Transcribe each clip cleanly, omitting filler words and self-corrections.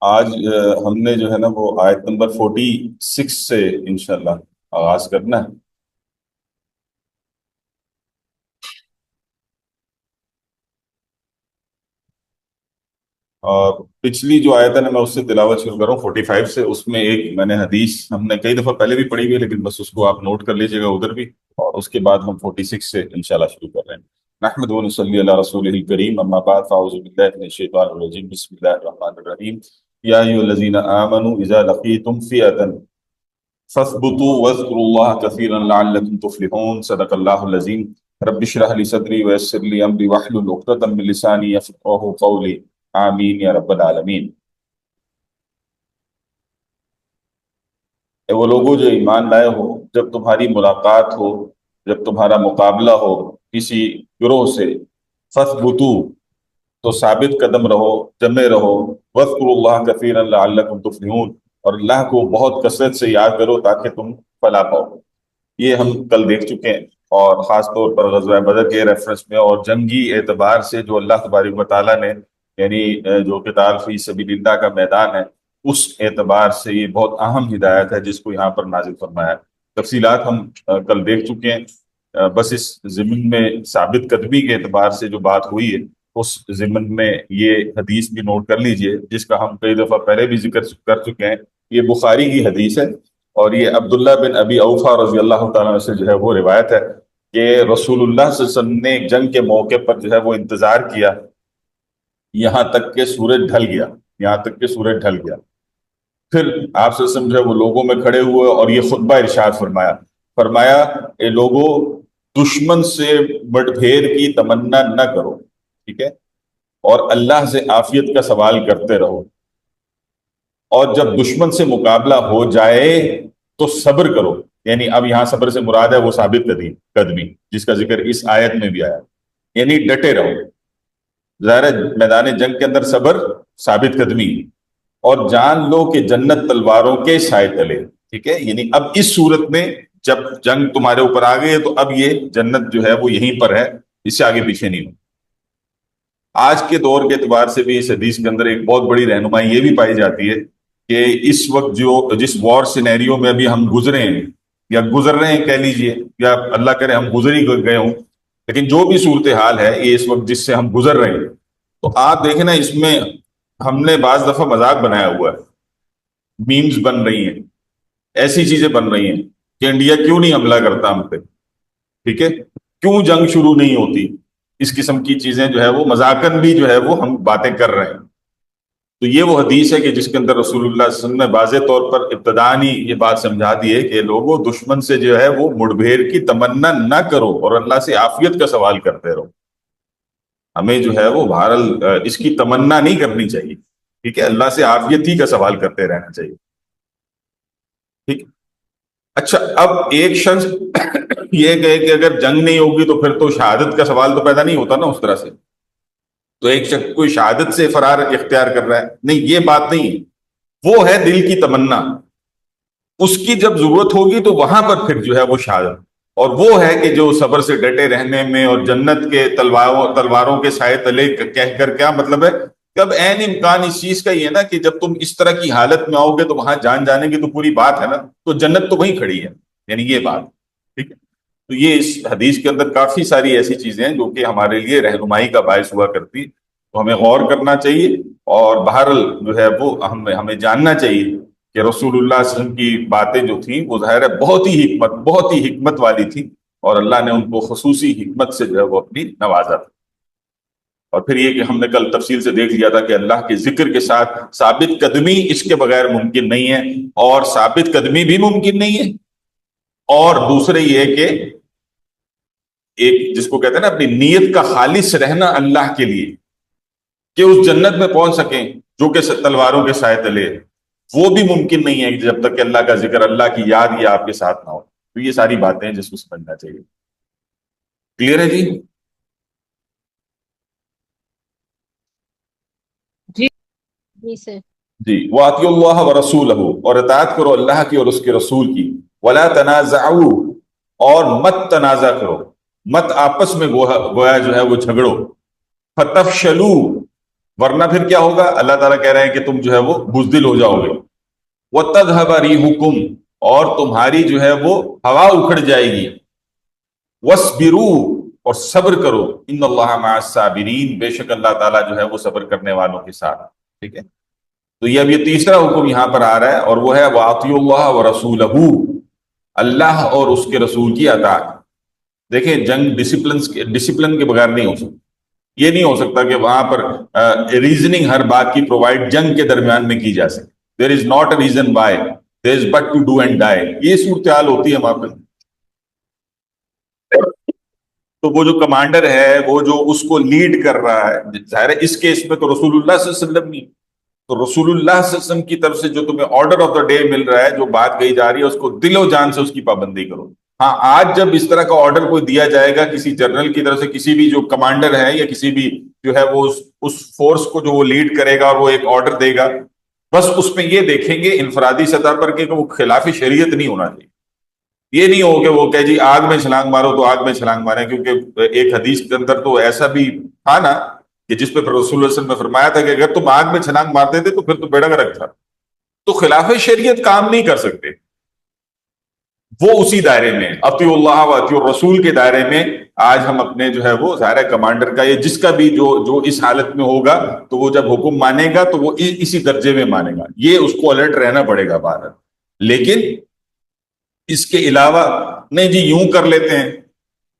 آج ہم نے جو ہے نا وہ آیت نمبر 46 سے انشاءاللہ آغاز کرنا ہے۔ اور پچھلی جو آیت ہے نا میں اس سے تلاوت شروع کر رہا ہوں 45 سے۔ اس میں ایک میں نے حدیث ہم نے کئی دفعہ پہلے بھی پڑھی ہوئی ہے، لیکن بس اس کو آپ نوٹ کر لیجیے گا ادھر بھی، اور اس کے بعد ہم 46 سے انشاءاللہ شروع کر رہے ہیں۔ نحمد و نصلی علی رسول الکریم، اما بعد فاعوذ باللہ من الشیطان الرجیم، بسم اللہ الرحمن الرحیم۔ یا ایھا الذین آمنوا اذا لقیتم فئۃ فاثبتوا واذکروا اللہ کثیرا لعلکم تفلحون، صدق اللہ العظیم۔ رب اشرح لی صدری ویسر لی امری واحلل عقدۃ من لسانی یفقہوا قولی، آمین یا رب العالمین۔ اے وہ لوگوں جو ایمان لائے ہو، جب تمہاری ملاقات ہو، جب تمہارا مقابلہ ہو کسی گروہ سے، فثبتو تو ثابت قدم رہو، جمے رہو، وَاذْكُرُوا اللَّهَ كَثِيرًا لَعَلَّكُمْ تُفْلِحُونَ، اور اللہ کو بہت کثرت سے یاد کرو تاکہ تم فلاح پاؤ۔ یہ ہم کل دیکھ چکے ہیں، اور خاص طور پر غزوہ بدر کے ریفرنس میں اور جنگی اعتبار سے جو اللہ تبارک و تعالیٰ نے یعنی جو قتال فی سبیل اللہ کا میدان ہے، اس اعتبار سے یہ بہت اہم ہدایت ہے جس کو یہاں پر نازل فرمایا ہے۔ تفصیلات ہم کل دیکھ چکے ہیں، بس اس ضمن میں ثابت قدمی کے اعتبار سے جو بات ہوئی ہے، اس ضمن میں یہ حدیث بھی نوٹ کر لیجئے، جس کا ہم کئی دفعہ پہلے بھی ذکر کر چکے ہیں۔ یہ بخاری کی حدیث ہے، اور یہ عبداللہ بن ابی اوفا رضی اللہ تعالیٰ عنہ سے جو ہے وہ روایت ہے کہ رسول اللہ صلی اللہ علیہ وسلم نے ایک جنگ کے موقع پر جو ہے وہ انتظار کیا یہاں تک کہ سورج ڈھل گیا، یہاں تک کہ سورج ڈھل گیا۔ پھر آپ سے سمجھے وہ لوگوں میں کھڑے ہوئے اور یہ خطبہ ارشاد فرمایا، فرمایا اے لوگوں، دشمن سے مٹ پھیر کی تمنا نہ کرو، ٹھیک ہے، اور اللہ سے عافیت کا سوال کرتے رہو، اور جب دشمن سے مقابلہ ہو جائے تو صبر کرو۔ یعنی اب یہاں صبر سے مراد ہے وہ ثابت قدمی جس کا ذکر اس آیت میں بھی آیا، یعنی ڈٹے رہو۔ ظاہر ہے میدان جنگ کے اندر صبر ثابت قدمی، اور جان لو کہ جنت تلواروں کے سائے تلے، ٹھیک ہے۔ یعنی اب اس صورت میں جب جنگ تمہارے اوپر آ گئی ہے تو اب یہ جنت جو ہے وہ یہیں پر ہے، اس سے آگے پیچھے نہیں ہو۔ آج کے دور کے اعتبار سے بھی اس حدیث کے اندر ایک بہت بڑی رہنمائی یہ بھی پائی جاتی ہے کہ اس وقت جو جس وار سینیریو میں ابھی ہم گزرے ہیں یا گزر رہے ہیں کہہ لیجئے، یا اللہ کرے ہم گزر ہی گئے ہوں، لیکن جو بھی صورتحال ہے یہ اس وقت جس سے ہم گزر رہے ہیں، تو آپ دیکھیں نا اس میں ہم نے بعض دفعہ مذاق بنایا ہوا ہے، میمز بن رہی ہیں، ایسی چیزیں بن رہی ہیں کہ انڈیا کیوں نہیں حملہ کرتا ہم پہ، ٹھیک ہے، کیوں جنگ شروع نہیں ہوتی، اس قسم کی چیزیں جو ہے وہ مذاقن بھی جو ہے وہ ہم باتیں کر رہے ہیں۔ تو یہ وہ حدیث ہے کہ جس کے اندر رسول اللہ صلی اللہ علیہ وسلم نے واضح طور پر ابتداً ہی یہ بات سمجھا دی ہے کہ لوگوں، دشمن سے جو ہے وہ مڑبھیڑ کی تمنا نہ کرو اور اللہ سے عافیت کا سوال کرتے رہو۔ ہمیں جو ہے وہ بہرحال اس کی تمنا نہیں کرنی چاہیے، ٹھیک ہے، اللہ سے عافیت ہی کا سوال کرتے رہنا چاہیے، ٹھیک۔ اچھا، اب ایک شخص یہ کہے کہ اگر جنگ نہیں ہوگی تو پھر تو شہادت کا سوال تو پیدا نہیں ہوتا نا اس طرح سے، تو ایک شخص کوئی شہادت سے فرار اختیار کر رہا ہے، نہیں، یہ بات نہیں ہے، وہ ہے دل کی تمنا، اس کی جب ضرورت ہوگی تو وہاں پر پھر جو ہے وہ شہادت، اور وہ ہے کہ جو صبر سے ڈٹے رہنے میں اور جنت کے تلواروں کے سائے تلے کہہ کر کیا مطلب ہے کہ اب عین امکان اس چیز کا یہ ہے نا کہ جب تم اس طرح کی حالت میں آؤ گے تو وہاں جان جانے کی تو پوری بات ہے نا، تو جنت تو وہیں کھڑی ہے، یعنی یہ بات، ٹھیک ہے۔ تو یہ اس حدیث کے اندر کافی ساری ایسی چیزیں ہیں جو کہ ہمارے لیے رہنمائی کا باعث ہوا کرتی، تو ہمیں غور کرنا چاہیے، اور بہرحال جو ہے وہ ہمیں جاننا چاہیے کہ رسول اللہ صلی اللہ علیہ وسلم کی باتیں جو تھیں وہ ظاہر ہے بہت ہی حکمت والی تھی، اور اللہ نے ان کو خصوصی حکمت سے جو ہے وہ اپنی نوازا تھا۔ اور پھر یہ کہ ہم نے کل تفصیل سے دیکھ لیا تھا کہ اللہ کے ذکر کے ساتھ ثابت قدمی اس کے بغیر ممکن نہیں ہے، اور ثابت قدمی بھی ممکن نہیں ہے، اور دوسرے یہ کہ ایک جس کو کہتے ہیں نا اپنی نیت کا خالص رہنا اللہ کے لیے، کہ اس جنت میں پہنچ سکیں جو کہ تلواروں کے سائے تلے ہے، وہ بھی ممکن نہیں ہے جب تک کہ اللہ کا ذکر، اللہ کی یاد یہ آپ کے ساتھ نہ ہو۔ تو یہ ساری باتیں ہیں جس کو سمجھنا چاہیے۔ کلیئر ہے جی؟ جی جی سر۔ جی، وَأَطِيعُوا اللَّهَ وَرَسُولَهُ، اور اطاعت کرو اللہ کی اور اس کے رسول کی، وَلَا تَنَازَعُوا، اور مت تنازع کرو، مت آپس میں گویا جو ہے وہ جھگڑو، فَتَفْشَلُوا، ورنہ پھر کیا ہوگا؟ اللہ تعالیٰ کہہ رہے ہیں کہ تم جو ہے وہ بزدل ہو جاؤ گے. وَتَذْهَبَ رِيحُكُمْ، اور تمہاری جو ہے وہ ہوا اکھڑ جائے گی. وَاصْبِرُوا، اور صبر کرو. ان اللہ مع الصابرین، بے شک اللہ تعالیٰ جو ہے وہ صبر کرنے والوں کے ساتھ. ٹھیک ہے، تو یہ اب یہ تیسرا حکم یہاں پر آ رہا ہے، اور وہ ہے وَأَطِيعُوا اللَّهَ وَرَسُولَهُ، اللہ اور اس کے رسول کی اطاعت. دیکھیں جنگ ڈسپلن کے بغیر نہیں ہو سکتی. یہ نہیں ہو سکتا کہ وہاں پر ریزننگ ہر بات کی پرووائڈ جنگ کے درمیان میں کی جا سکے. There is not a reason why, there is but to do and die. یہ صورتحال ہوتی ہے وہاں پہ. تو وہ جو کمانڈر ہے، وہ جو اس کو لیڈ کر رہا ہے، ظاہر ہے اس کیس میں تو رسول اللہ صلی اللہ علیہ وسلم نہیں، تو رسول اللہ صلی اللہ علیہ وسلم کی طرف سے جو تمہیں آرڈر آف دا ڈے مل رہا ہے، جو بات کہی جا رہی ہے، اس کو دل و جان سے اس کی پابندی کرو. ہاں، آج جب اس طرح کا آرڈر کوئی دیا جائے گا کسی جنرل کی طرف سے، کسی بھی جو کمانڈر ہے یا کسی بھی جو ہے وہ اس فورس کو جو وہ لیڈ کرے گا اور وہ ایک آرڈر دے گا، بس اس میں یہ دیکھیں گے انفرادی سطح پر کہ وہ خلاف شریعت نہیں ہونا چاہیے. یہ نہیں ہو کہ وہ کہ جی آگ میں چھلانگ مارو تو آگ میں چھلانگ مارے، کیونکہ ایک حدیث کے اندر تو ایسا بھی تھا نا کہ جس پہ رسول اللہ صلی اللہ علیہ وسلم نے فرمایا تھا کہ اگر تم آگ میں چھلانگ مارتے تھے تو پھر تو بیڑا گرک تھا. تو خلاف شریعت کام نہیں کر سکتے. وہ اسی دائرے میں اطیعوا اللہ و اطیعوا الرسول کے دائرے میں آج ہم اپنے جو ہے وہ ظاہر کمانڈر کا یا جس کا بھی جو اس حالت میں ہوگا تو وہ جب حکم مانے گا تو وہ اسی درجے میں مانے گا. یہ اس کو الرٹ رہنا پڑے گا بھارت. لیکن اس کے علاوہ نہیں جی یوں کر لیتے ہیں،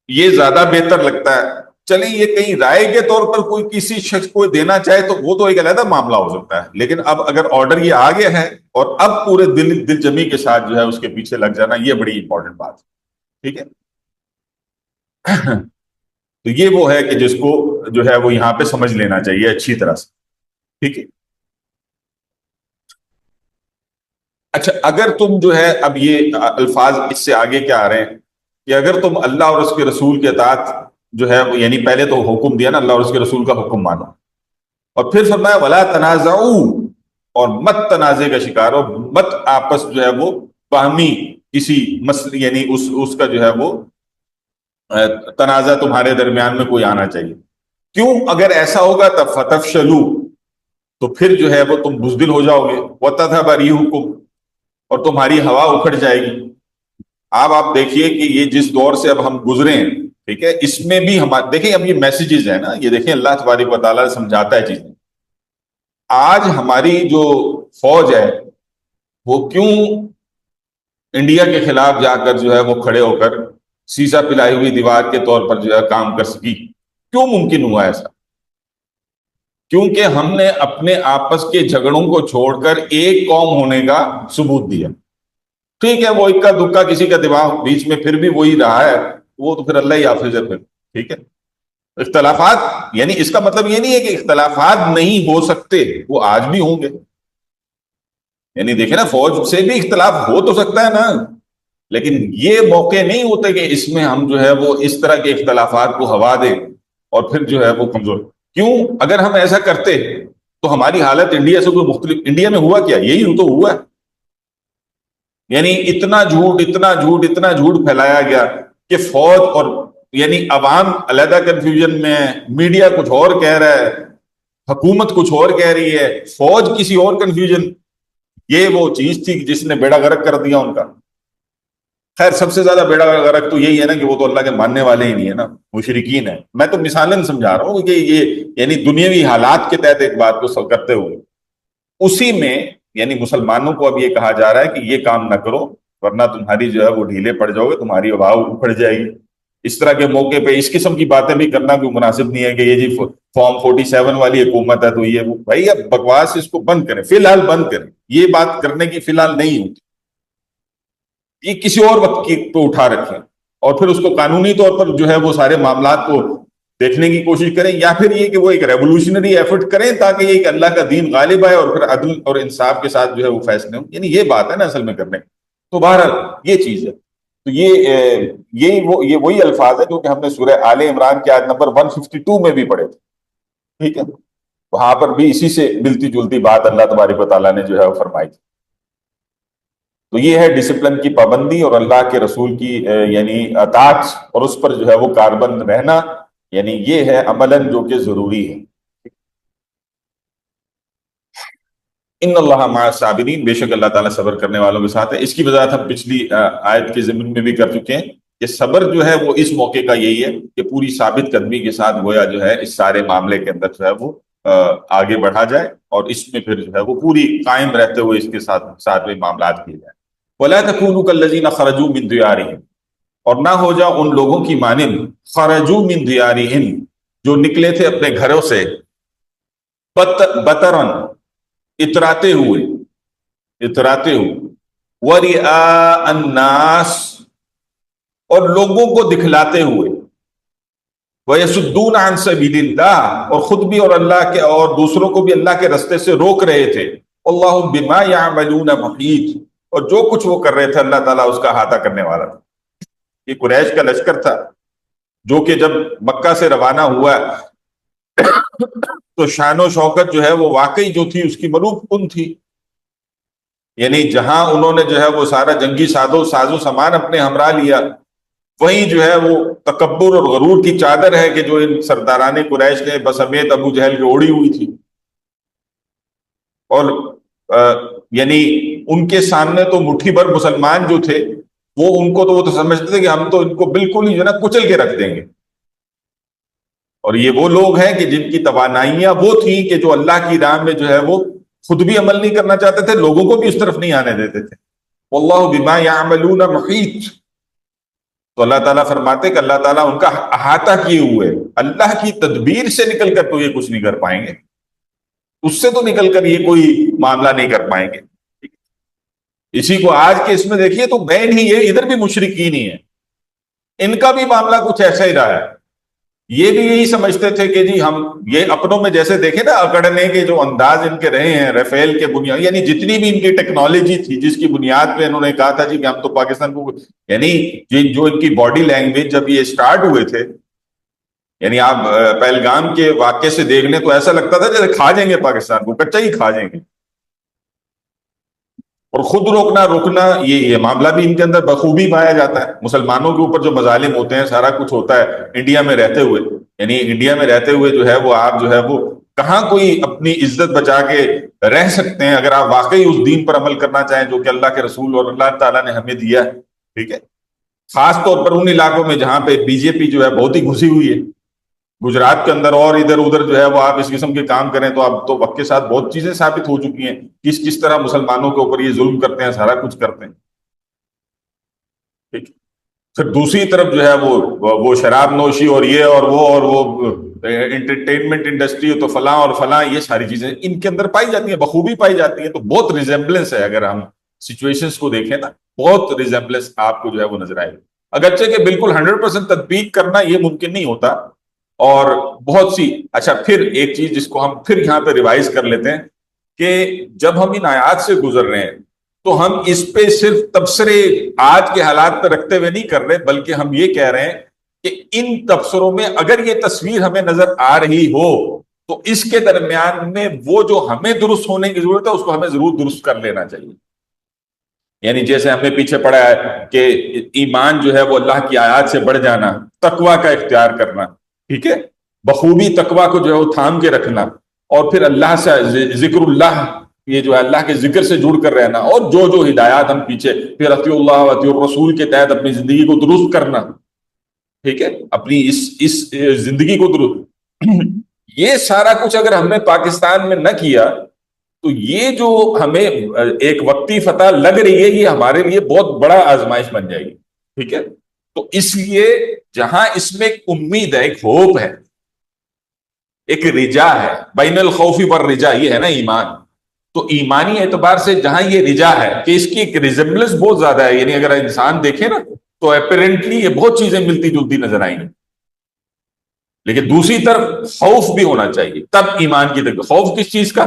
یہ زیادہ بہتر لگتا ہے، چلیں یہ کہیں رائے کے طور پر کوئی کسی شخص کو دینا چاہے تو وہ تو ایک علیحدہ معاملہ ہو سکتا ہے. لیکن اب اگر آرڈر یہ آ گیا ہے اور اب پورے دل جمی کے ساتھ جو ہے اس کے پیچھے لگ جانا، یہ بڑی امپورٹنٹ بات ہے. ٹھیک ہے، تو یہ وہ ہے کہ جس کو جو ہے وہ یہاں پہ سمجھ لینا چاہیے اچھی طرح سے. ٹھیک ہے، اچھا اگر تم جو ہے اب یہ الفاظ اس سے آگے کیا آ رہے ہیں کہ اگر تم اللہ اور اس کے رسول کے اطاعت جو ہے یعنی پہلے تو حکم دیا نا اللہ اور اس کے رسول کا حکم مانو، اور پھر فرمایا ولا تنازعوا، اور مت تنازع کا شکار ہو، مت آپس جو ہے وہ باہمی کسی مسئلے یعنی اس کا جو ہے وہ تنازع تمہارے درمیان میں کوئی آنا چاہیے. کیوں؟ اگر ایسا ہوگا تب فتفشلوا، تو پھر جو ہے وہ تم بزدل ہو جاؤ گے. وتذهب ريحكم، اور تمہاری ہوا اکھڑ جائے گی. اب آپ دیکھیے کہ یہ جس دور سے اب ہم گزرے ہیں، ٹھیک ہے، اس میں بھی ہم دیکھیں اب یہ میسیجز ہیں نا، یہ دیکھیں اللہ تبارک و تعالیٰ سمجھاتا ہے چیزیں. آج ہماری جو فوج ہے وہ کیوں انڈیا کے خلاف جا کر جو ہے وہ کھڑے ہو کر سیسا پلائی ہوئی دیوار کے طور پر جو ہے کام کر سکی؟ کیوں ممکن ہوا ایسا؟ کیونکہ ہم نے اپنے آپس کے جھگڑوں کو چھوڑ کر ایک قوم ہونے کا ثبوت دیا. ٹھیک ہے، وہ اکا دکا کسی کا دماغ بیچ میں پھر بھی وہی رہا ہے، وہ تو پھر اللہ ہی حافظ ہے پھر. ٹھیک ہے، اختلافات یعنی اس کا مطلب یہ نہیں ہے کہ اختلافات نہیں ہو سکتے، وہ آج بھی ہوں گے. یعنی دیکھیں نا، فوج سے بھی اختلاف ہو تو سکتا ہے نا، لیکن یہ موقع نہیں ہوتے کہ اس میں ہم جو ہے وہ اس طرح کے اختلافات کو ہوا دیں اور پھر جو ہے وہ کمزور. کیوں؟ اگر ہم ایسا کرتے تو ہماری حالت انڈیا سے کوئی مختلف. انڈیا میں ہوا کیا؟ یہی تو ہوا ہے. یعنی اتنا جھوٹ اتنا جھوٹ اتنا جھوٹ پھیلایا گیا کہ فوج اور یعنی عوام علیحدہ کنفیوژن میں، میڈیا کچھ اور کہہ رہا ہے، حکومت کچھ اور کہہ رہی ہے، فوج کسی اور کنفیوژن. یہ وہ چیز تھی جس نے بیڑا غرق کر دیا ان کا. خیر سب سے زیادہ بیڑا غرق تو یہی ہے نا کہ وہ تو اللہ کے ماننے والے ہی نہیں ہے نا، مشرکین ہیں. میں تو مثالن سمجھا رہا ہوں کہ یہ یعنی دنیاوی حالات کے تحت ایک بات کو کرتے ہوئے اسی میں یعنی مسلمانوں کو اب یہ کہا جا رہا ہے کہ یہ کام نہ کرو ورنہ تمہاری جو ہے وہ ڈھیلے پڑ جاؤ گے، تمہاری ہوا اکھڑ جائے گی. اس طرح کے موقع پہ اس قسم کی باتیں بھی کرنا کوئی مناسب نہیں ہے کہ یہ جی فارم 47 والی حکومت ہے تو یہ وہ. بھائی اب بکواس اس کو بند کریں، فی الحال بند کریں. یہ بات کرنے کی فی الحال نہیں ہوتی، یہ کسی اور وقت کی پہ اٹھا رکھیں اور پھر اس کو قانونی طور پر جو ہے وہ سارے معاملات کو دیکھنے کی کوشش کریں، یا پھر یہ کہ وہ ایک ریولوشنری ایفرٹ کریں تاکہ یہ کہ اللہ کا دین غالب آئے اور پھر عدل اور انصاف کے ساتھ جو ہے وہ فیصلے ہوں. یعنی یہ بات ہے نا اصل میں کرنے. تو بہرحال یہ چیز ہے. تو یہ وہی الفاظ ہے جو کہ ہم نے سورہ آل عمران کی آیت نمبر 152 میں بھی پڑھے تھے. ٹھیک ہے، وہاں پر بھی اسی سے ملتی جلتی بات اللہ تبارک و تعالیٰ نے جو ہے وہ فرمائی تھی. تو یہ ہے ڈسپلن کی پابندی اور اللہ کے رسول کی یعنی اطاعت اور اس پر جو ہے وہ کاربند رہنا، یعنی یہ ہے عملاً جو کہ ضروری ہے. ان اللہ مع الصابرین، بے شک اللہ تعالیٰ صبر کرنے والوں کے ساتھ ہے۔ اس کی وضاحت ہم پچھلی آیت کے ضمن میں بھی کر چکے ہیں کہ صبر جو ہے وہ اس موقع کا یہی ہے کہ پوری ثابت قدمی کے ساتھ گویا جو ہے اس سارے معاملے کے اندر جو ہے وہ آگے بڑھا جائے، اور اس میں پھر جو ہے وہ پوری قائم رہتے ہوئے اس کے ساتھ سارے معاملات کیے جائیں۔ وَلَا تَكُونُوا كَالَّذِينَ خَرَجُوا مِن دِيَارِهِمْ، اور نہ ہو جاؤ ان لوگوں کی مانند خرجوا من دیارہم، جو نکلے تھے اپنے گھروں سے بطرن، اتراتے ہوئے، ورئاء الناس، اور لوگوں کو دکھلاتے ہوئے، وَيَصُدُّونَ عَن سَبِيلِ اللَّهِ، اور خود بھی اور اللہ کے اور دوسروں کو بھی اللہ کے رستے سے روک رہے تھے۔ وَاللَّهُ بِمَا يَعْمَلُونَ مُحِيطٌ، اور جو کچھ وہ کر رہے تھے اللہ تعالیٰ اس کا احاطہ کرنے والا تھا۔ یہ قریش کا لشکر تھا جو کہ جب مکہ سے روانہ ہوا تو شان و شوکت جو ہے وہ واقعی جو تھی اس کی ملوک کن تھی، یعنی جہاں انہوں نے جو ہے وہ سارا جنگی ساز و سامان اپنے ہمراہ لیا، وہیں جو ہے وہ تکبر اور غرور کی چادر ہے کہ جو ان سرداران قریش نے بسمیت ابو جہل کی اوڑی ہوئی تھی، اور یعنی ان کے سامنے تو مٹھی بھر مسلمان جو تھے وہ تو سمجھتے تھے کہ ہم تو ان کو بالکل ہی جو ہے نا کچل کے رکھ دیں گے، اور یہ وہ لوگ ہیں کہ جن کی توانائیاں وہ تھیں کہ جو اللہ کی راہ میں جو ہے وہ خود بھی عمل نہیں کرنا چاہتے تھے، لوگوں کو بھی اس طرف نہیں آنے دیتے تھے۔ واللہ بما یعملون محیط، تو اللہ تعالیٰ فرماتے کہ اللہ تعالیٰ ان کا احاطہ کیے ہوئے، اللہ کی تدبیر سے نکل کر تو یہ کچھ نہیں کر پائیں گے، اس سے تو نکل کر یہ کوئی معاملہ نہیں کر پائیں گے۔ اسی کو آج کے اس میں دیکھیے تو بین ہی ہے، ادھر بھی مشرکین ہی ہیں، ان کا بھی معاملہ کچھ ایسا ہی رہا ہے۔ یہ بھی یہی سمجھتے تھے کہ جی ہم یہ اپنوں میں جیسے دیکھیں نا اکڑنے کے جو انداز ان کے رہے ہیں، ریفیل کے بنیاد، یعنی جتنی بھی ان کی ٹیکنالوجی تھی جس کی بنیاد پہ انہوں نے کہا تھا جی کہ ہم تو پاکستان کو، یعنی جو ان کی باڈی لینگویج جب یہ سٹارٹ ہوئے تھے، یعنی آپ پہلگام کے واقعے سے دیکھ لیں تو ایسا لگتا تھا جیسے کھا جائیں گے پاکستان کو، کچا ہی کھا جائیں گے، اور خود روکنا یہ معاملہ بھی ان کے اندر بخوبی پایا جاتا ہے۔ مسلمانوں کے اوپر جو مظالم ہوتے ہیں سارا کچھ ہوتا ہے انڈیا میں رہتے ہوئے، یعنی انڈیا میں رہتے ہوئے جو ہے وہ آپ جو ہے وہ کہاں کوئی اپنی عزت بچا کے رہ سکتے ہیں اگر آپ واقعی اس دین پر عمل کرنا چاہیں جو کہ اللہ کے رسول اور اللہ تعالیٰ نے ہمیں دیا ہے، ٹھیک ہے، خاص طور پر ان علاقوں میں جہاں پہ بی جے پی جو ہے بہت ہی گھسی ہوئی ہے، گجرات کے اندر اور ادھر ادھر جو ہے وہ آپ اس قسم کے کام کریں تو اب تو وقت کے ساتھ بہت چیزیں ثابت ہو چکی ہیں کس طرح مسلمانوں کے اوپر یہ ظلم کرتے ہیں، سارا کچھ کرتے ہیں، ٹھیک۔ پھر دوسری طرف جو ہے وہ شراب نوشی اور یہ اور وہ انٹرٹینمنٹ انڈسٹری تو فلاں اور فلاں، یہ ساری چیزیں ان کے اندر پائی جاتی ہیں، بخوبی پائی جاتی ہیں، تو بہت ریزمبلنس ہے، اگر ہم سچویشنز کو دیکھیں نا بہت ریزمبلنس آپ کو جو ہے وہ نظر آئے گی، اگرچہ کہ بالکل 100% تطبیق کرنا یہ ممکن نہیں ہوتا، اور بہت سی اچھا پھر ایک چیز جس کو ہم پھر یہاں پہ ریوائز کر لیتے ہیں کہ جب ہم ان آیات سے گزر رہے ہیں تو ہم اس پہ صرف تبصرے آج کے حالات پہ رکھتے ہوئے نہیں کر رہے، بلکہ ہم یہ کہہ رہے ہیں کہ ان تبصروں میں اگر یہ تصویر ہمیں نظر آ رہی ہو تو اس کے درمیان میں وہ جو ہمیں درست ہونے کی ضرورت ہے اس کو ہمیں ضرور درست کر لینا چاہیے۔ یعنی جیسے ہمیں پیچھے پڑا ہے کہ ایمان جو ہے وہ اللہ کی آیات سے بڑھ جانا، تقوی کا اختیار کرنا، ٹھیک ہے، بخوبی تقوی کو جو ہے وہ تھام کے رکھنا، اور پھر اللہ سے ذکر اللہ، یہ جو ہے اللہ کے ذکر سے جڑ کر رہنا، اور جو ہدایات ہم پیچھے پھر اطیع اللہ و اطیع الرسول کے تحت اپنی زندگی کو درست کرنا، ٹھیک ہے، اپنی اس زندگی کو درست یہ سارا کچھ اگر ہم نے پاکستان میں نہ کیا تو یہ جو ہمیں ایک وقتی فتح لگ رہی ہے یہ ہمارے لیے بہت بڑا آزمائش بن جائے گی، ٹھیک ہے۔ تو اس لیے جہاں اس میں ایک امید ہے، ایک ہوپ ہے، ایک رجا ہے، بین الخوف والرجا، یہ ہے نا ایمان، تو ایمانی اعتبار سے جہاں یہ رجا ہے کہ اس کی ایک ریزمبلنس بہت زیادہ ہے، یعنی اگر انسان دیکھے نا تو اپیرنٹلی یہ بہت چیزیں ملتی جلتی نظر آئیں گی، لیکن دوسری طرف خوف بھی ہونا چاہیے، تب ایمان کی طرف خوف کس چیز کا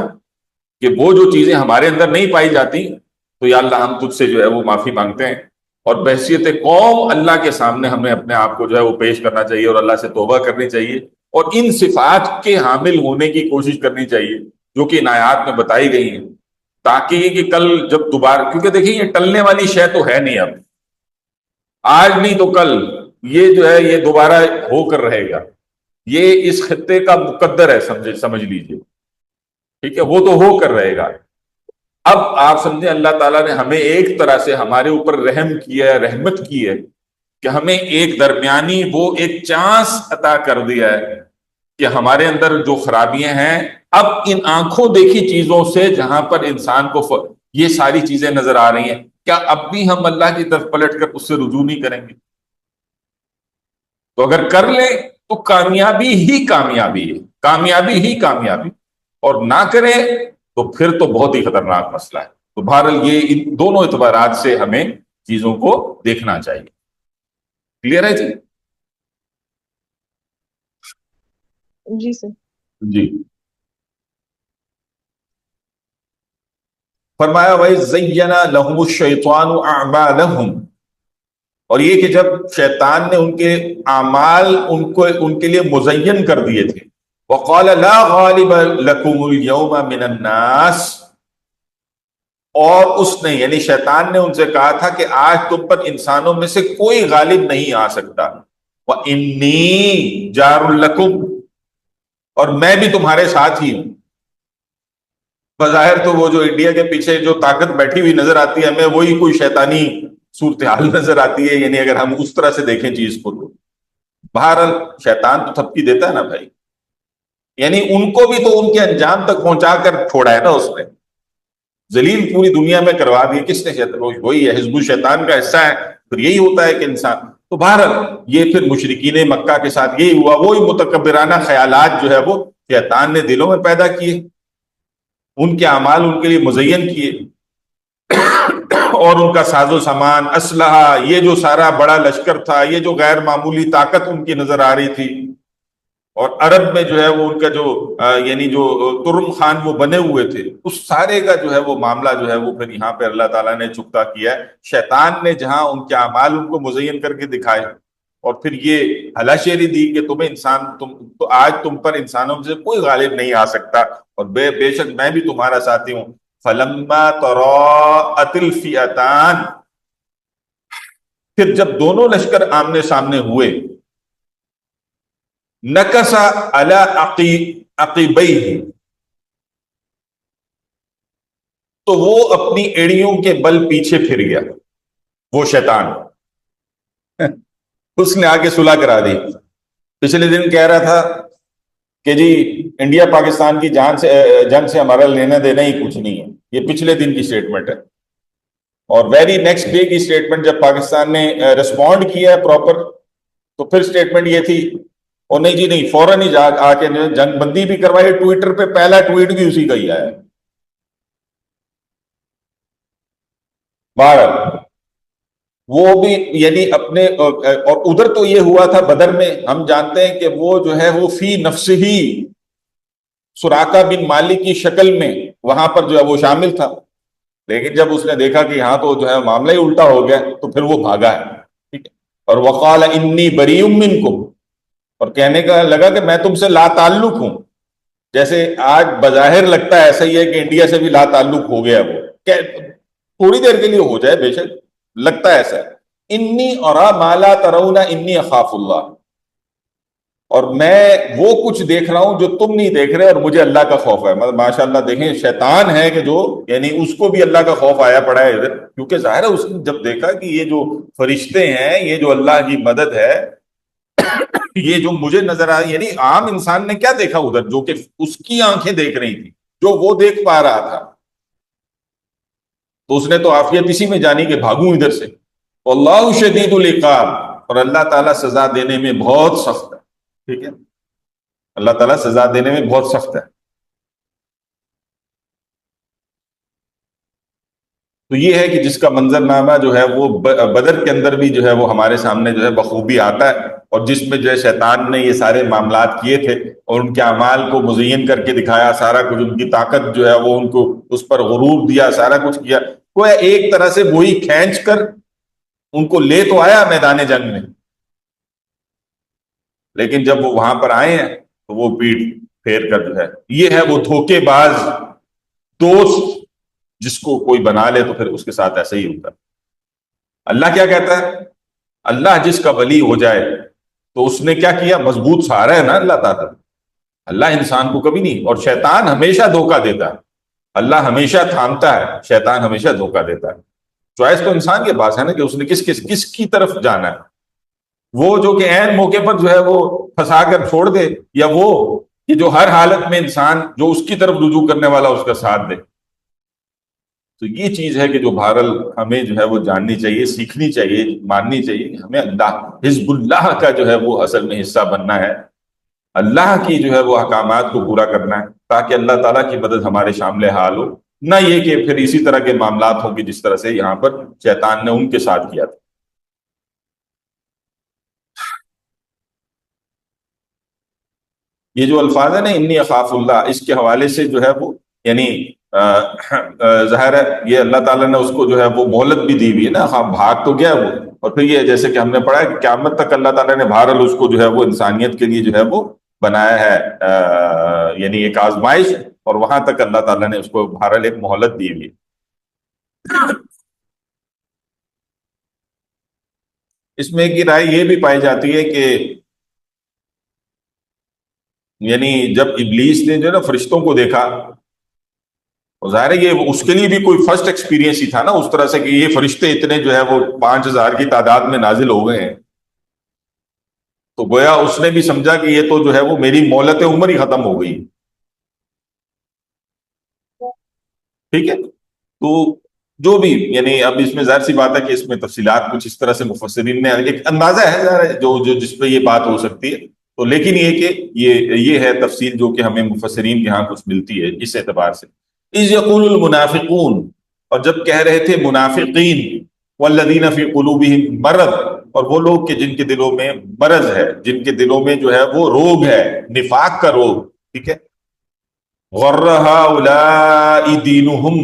کہ وہ جو چیزیں ہمارے اندر نہیں پائی جاتی تو یا اللہ ہم تجھ سے جو ہے وہ معافی مانگتے ہیں، اور بحیثیت قوم اللہ کے سامنے ہمیں اپنے آپ کو جو ہے وہ پیش کرنا چاہیے اور اللہ سے توبہ کرنی چاہیے، اور ان صفات کے حامل ہونے کی کوشش کرنی چاہیے جو کہ ان آیات میں بتائی گئی ہیں، تاکہ یہ کہ کل جب دوبارہ، کیونکہ دیکھیں یہ ٹلنے والی شے تو ہے نہیں، اب آج نہیں تو کل یہ جو ہے یہ دوبارہ ہو کر رہے گا، یہ اس خطے کا مقدر ہے، سمجھ لیجئے، ٹھیک ہے، وہ تو ہو کر رہے گا، اب آپ سمجھیں اللہ تعالیٰ نے ہمیں ایک طرح سے ہمارے اوپر رحم کیا ہے، رحمت کی ہے کہ ہمیں ایک درمیانی وہ ایک چانس عطا کر دیا ہے کہ ہمارے اندر جو خرابیاں ہیں اب ان آنکھوں دیکھی چیزوں سے جہاں پر انسان کو یہ ساری چیزیں نظر آ رہی ہیں، کیا اب بھی ہم اللہ کی طرف پلٹ کر اس سے رجوع نہیں کریں گے؟ تو اگر کر لیں تو کامیابی ہی کامیابی ہے، کامیابی ہی کامیابی، اور نہ کریں تو پھر تو بہت ہی خطرناک مسئلہ ہے۔ تو بہرحال یہ ان دونوں اعتبارات سے ہمیں چیزوں کو دیکھنا چاہیے۔ کلیئر ہے جی؟ جی سر۔ جی، فرمایا وَإِذْ لَهُمُ الشَّيْطَانُ أَعْمَالَهُمْ، اور یہ کہ جب شیطان نے ان کے اعمال ان کے لیے مزین کر دیے تھے، وَقَالَ لَا غَالِبَ لَكُمُ الْيَوْمَ مِنَ النَّاسِ، اور اس نے یعنی شیطان نے ان سے کہا تھا کہ آج تم پر انسانوں میں سے کوئی غالب نہیں آ سکتا، وَإِنِّي جَارٌ لَكُمْ، اور میں بھی تمہارے ساتھ ہی ہوں۔ بظاہر تو وہ جو انڈیا کے پیچھے جو طاقت بیٹھی ہوئی نظر آتی ہے ہمیں وہی کوئی شیطانی صورتحال نظر آتی ہے، یعنی اگر ہم اس طرح سے دیکھیں چیز کو تو بہرحال شیطان تو تھپکی دیتا ہے نا بھائی، یعنی ان کو بھی تو ان کے انجام تک پہنچا کر چھوڑا ہے نا اس نے، ذلیل پوری دنیا میں کروا دی کس نے؟ وہی ہے، حزب الشیطان کا حصہ ہے، پھر یہی ہوتا ہے کہ انسان تو بہرحال یہ پھر مشرکین مکہ کے ساتھ یہی ہوا، وہی متکبرانہ خیالات جو ہے وہ شیطان نے دلوں میں پیدا کیے، ان کے اعمال ان کے لیے مزین کیے، اور ان کا ساز و سامان، اسلحہ، یہ جو سارا بڑا لشکر تھا، یہ جو غیر معمولی طاقت ان کی نظر آ رہی تھی، اور عرب میں جو ہے وہ ان کا جو یعنی جو ترم خان وہ بنے ہوئے تھے، اس سارے کا جو ہے وہ معاملہ جو ہے وہ پھر یہاں پہ اللہ تعالیٰ نے چکتا کیا ہے۔ شیطان نے جہاں ان کے اعمال ان کو مزین کر کے دکھائے اور پھر یہ ہلاشیری دی کہ تمہیں تو آج تم پر انسانوں سے کوئی غالب نہیں آ سکتا، اور بے شک میں بھی تمہارا ساتھی ہوں۔ فلما تراءت الفئتان، پھر جب دونوں لشکر آمنے سامنے ہوئے، نکس علی عقیبیہ، تو وہ اپنی ایڑیوں کے بل پیچھے پھر گیا، وہ شیطان اس نے آگے صلح کرا دی۔ پچھلے دن کہہ رہا تھا کہ جی انڈیا پاکستان کی جنگ سے ہمارا لینا دینا ہی کچھ نہیں ہے، یہ پچھلے دن کی سٹیٹمنٹ ہے، اور ویری نیکسٹ ڈے کی سٹیٹمنٹ جب پاکستان نے ریسپونڈ کیا پراپر تو پھر سٹیٹمنٹ یہ تھی، اور نہیں جی نہیں، فوراً ہی آ کے جنگ بندی بھی کروائی، ٹویٹر پہ پہلا ٹویٹ بھی اسی کا ہی آیا۔ بہرحال وہ بھی یعنی اپنے، اور ادھر تو یہ ہوا تھا بدر میں، ہم جانتے ہیں کہ وہ جو ہے وہ فی نفسہ ہی سراقہ بن مالک کی شکل میں وہاں پر جو ہے وہ شامل تھا، لیکن جب اس نے دیکھا کہ یہاں تو جو ہے معاملہ ہی الٹا ہو گیا تو پھر وہ بھاگا ہے، ٹھیک ہے، اور وقال انی بریء منکم، اور کہنے کا لگا کہ میں تم سے لا تعلق ہوں، جیسے آج بظاہر لگتا ہے ایسا ہی ہے کہ انڈیا سے بھی لا تعلق ہو گیا، وہ تھوڑی دیر کے لیے ہو جائے، بے شک لگتا ہے ایسا، انی ارا ما لا ترون انی اخاف اللہ، اور میں وہ کچھ دیکھ رہا ہوں جو تم نہیں دیکھ رہے اور مجھے اللہ کا خوف ہے۔ مطلب ماشاء اللہ دیکھیں شیطان ہے کہ جو یعنی اس کو بھی اللہ کا خوف آیا پڑا ہے ادھر، کیونکہ ظاہر ہے اس نے جب دیکھا کہ یہ جو فرشتے ہیں، یہ جو اللہ کی مدد ہے، یہ جو مجھے نظر آ، یعنی عام انسان نے کیا دیکھا ادھر جو کہ اس کی آنکھیں دیکھ رہی تھی، جو وہ دیکھ پا رہا تھا، تو اس نے تو عافیت اسی میں جانی کہ بھاگوں ادھر سے۔ واللہ شدید العقاب، اور اللہ تعالیٰ سزا دینے میں بہت سخت ہے، ٹھیک ہے، اللہ تعالیٰ سزا دینے میں بہت سخت ہے۔ تو یہ ہے کہ جس کا منظر نامہ جو ہے وہ بدر کے اندر بھی جو ہے وہ ہمارے سامنے جو ہے بخوبی آتا ہے، اور جس میں جو ہے شیطان نے یہ سارے معاملات کیے تھے اور ان کے اعمال کو مزین کر کے دکھایا، سارا کچھ ان کی طاقت جو ہے وہ ان کو اس پر غرور دیا، سارا کچھ کیا، وہ ایک طرح سے وہی کھینچ کر ان کو لے تو آیا میدان جنگ میں، لیکن جب وہ وہاں پر آئے ہیں تو وہ پیٹ پھیر کر جو ہے، یہ ہے وہ دھوکے باز دوست جس کو کوئی بنا لے تو پھر اس کے ساتھ ایسا ہی ہوتا ہے۔ اللہ کیا کہتا ہے؟ اللہ جس کا ولی ہو جائے تو اس نے کیا کیا؟ مضبوط سہارا ہے نا اللہ تعالیٰ، اللہ انسان کو کبھی نہیں، اور شیطان ہمیشہ دھوکہ دیتا ہے، اللہ ہمیشہ تھامتا ہے، شیطان ہمیشہ دھوکہ دیتا ہے۔ چوائس تو انسان کے پاس ہے نا کہ اس نے کس کی طرف جانا ہے۔ وہ جو کہ عین موقع پر جو ہے وہ پھنسا کر چھوڑ دے، یا وہ کہ جو ہر حالت میں انسان جو اس کی طرف رجوع کرنے والا اس کا ساتھ دے۔ تو یہ چیز ہے کہ جو بہرحال ہمیں جو ہے وہ جاننی چاہیے، سیکھنی چاہیے، ماننی چاہیے کہ ہمیں اللہ، حزب اللہ کا جو ہے وہ اصل میں حصہ بننا ہے، اللہ کی جو ہے وہ احکامات کو پورا کرنا ہے، تاکہ اللہ تعالیٰ کی مدد ہمارے شامل حال ہو، نہ یہ کہ پھر اسی طرح کے معاملات ہوں کہ جس طرح سے یہاں پر شیطان نے ان کے ساتھ کیا تھا۔ یہ جو الفاظ ہے نا انی اخاف اللہ، اس کے حوالے سے جو ہے وہ یعنی ظاہر ہے یہ اللہ تعالیٰ نے اس کو جو ہے وہ مہلت بھی دی ہوئی ہے نا، بھاگ تو گیا وہ، اور پھر یہ جیسے کہ ہم نے پڑھا ہے کہ قیامت تک اللہ تعالیٰ نے بہرحال اس کو جو ہے وہ انسانیت کے لیے جو ہے وہ بنایا ہے، یعنی ایک آزمائش، اور وہاں تک اللہ تعالیٰ نے اس کو بہرحال ایک مہلت دی ہوئی ہے۔ اس میں ایک رائے یہ بھی پائی جاتی ہے کہ یعنی جب ابلیس نے جو ہے نا فرشتوں کو دیکھا، ظاہر ہے یہ اس کے لیے بھی کوئی فرسٹ ایکسپیرینس ہی تھا نا، اس طرح سے کہ یہ فرشتے اتنے جو ہے وہ 5000 کی تعداد میں نازل ہو گئے ہیں، تو گویا اس نے بھی سمجھا کہ یہ تو جو ہے وہ میری مہلت عمر ہی ختم ہو گئی۔ ٹھیک ہے، تو جو بھی یعنی اب اس میں ظاہر سی بات ہے کہ اس میں تفصیلات کچھ اس طرح سے مفسرین نے ایک اندازہ ہے ظاہر ہے جو جس پہ یہ بات ہو سکتی ہے، تو لیکن یہ کہ یہ ہے تفصیل جو کہ ہمیں مفسرین کے ہاں کچھ ملتی ہے اس اعتبار سے۔ اذ یقول المنافقون، اور جب کہہ رہے تھے منافقین، والذین فی قلوبہم مرض، اور وہ لوگ کہ جن کے دلوں میں مرض ہے، جن کے دلوں میں جو ہے وہ روگ ہے، نفاق کا روگ، ٹھیک ہے، غر ہؤلاء دینہم،